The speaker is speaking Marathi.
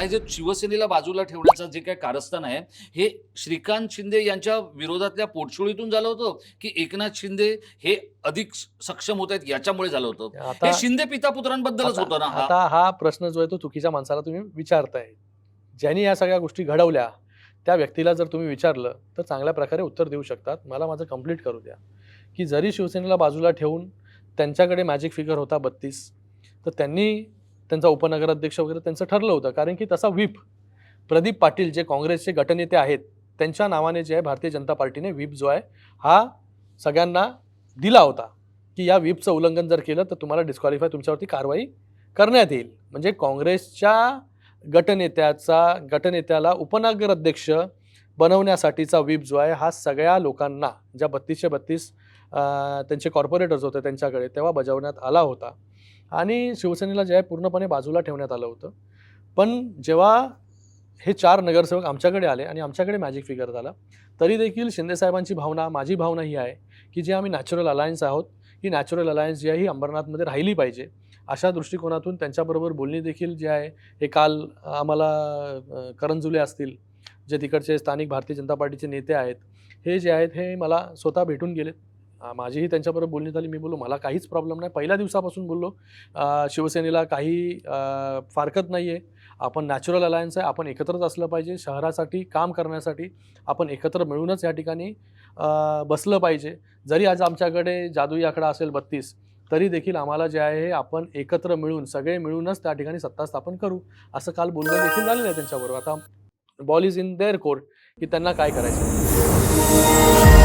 हा जे शिवसेनेला बाजूला ठेवण्याचं जे काही कारस्थान आहे, हे श्रीकांत शिंदे यांच्या विरोधातल्या पोटशोळीतून झालं होतं, की एकनाथ शिंदे हे अधिक सक्षम होत आहेत याच्यामुळे झालं होतं? हे आता शिंदे पिता-पुत्रांबद्दलच आता होतं ना हा? आता हा प्रश्न जो आहे तो चुकीच्या माणसाला तुम्ही विचारताय. ज्यांनी या सगळ्या गोष्टी घडवल्या, त्या व्यक्तीला जर तुम्ही विचारलं, तर चांगल्या प्रकारे उत्तर देऊ शकतात. मला माझं कंप्लीट करू द्या, की जरी शिवसेनेला बाजूला ठेवून त्यांच्याकडे मॅजिक फिगर होता 32, तर त्यांनी त्यांचा उपनगराध्यक्ष वगैरे त्यांचं ठरलं होतं. कारण की तसा व्हीप प्रदीप पाटील जे काँग्रेसचे गटनेते आहेत, त्यांच्या नावाने जे आहे भारतीय जनता पार्टीने व्हीप जो आहे, हा सगळ्यांना दिला होता, की या व्हीपचं उल्लंघन जर केलं तर तुम्हाला डिस्क्वालिफाय तुमच्यावरती कारवाई करण्यात येईल. म्हणजे काँग्रेसच्या गटनेत्याला उपनगराध्यक्ष बनवण्यासाठीचा व्हीप जो आहे, हा सगळ्या लोकांना ज्या 32चे 32 त्यांचे कॉर्पोरेटर्स होते त्यांच्याकडे तेव्हा बजावण्यात आला होता आणि शिवसेनेला जे आहे पूर्णपणे बाजूला ठेवण्यात आलं होतं. पण जेव्हा हे 4 नगरसेवक आमच्याकडे आले आणि आमच्याकडे मॅजिक फिगर झाला, तरी देखील शिंदेसाहेबांची भावना, माझी भावना ही आहे, की जे आम्ही नॅचरल अलायन्स आहोत, ही नॅचरल अलायन्स जी आहे ही अंबरनाथमध्ये राहिली पाहिजे. अशा दृष्टिकोनातून त्यांच्याबरोबर बोलणी देखील जी आहे, हे काल आम्हाला करंजुले असतील, जे तिकडचे स्थानिक भारतीय जनता पार्टीचे नेते आहेत, हे जे आहेत हे मला स्वतः भेटून गेलेत. माझीही त्यांच्याबरोबर बोलणी झाली. मी बोललो, "मला काहीच प्रॉब्लेम नाही." पहिल्या दिवसापासून बोललो, शिवसेनेला काही फारकत नाही आहे. आपण नॅचरल अलायन्स आहे. आपण एकत्रच असलं पाहिजे. शहरासाठी काम करण्यासाठी आपण एकत्र मिळूनच या ठिकाणी बसलं पाहिजे. जरी आज आमच्याकडे जादुई आकडा असेल 32, तरी देखील आम्हाला जे आहे हे आपण एकत्र मिळून, सगळे मिळूनच त्या ठिकाणी सत्ता स्थापन करू. असं काल बोलणं देखील झालेलं आहे त्यांच्याबरोबर. आता ball is in their court, की त्यांना काय करायचं.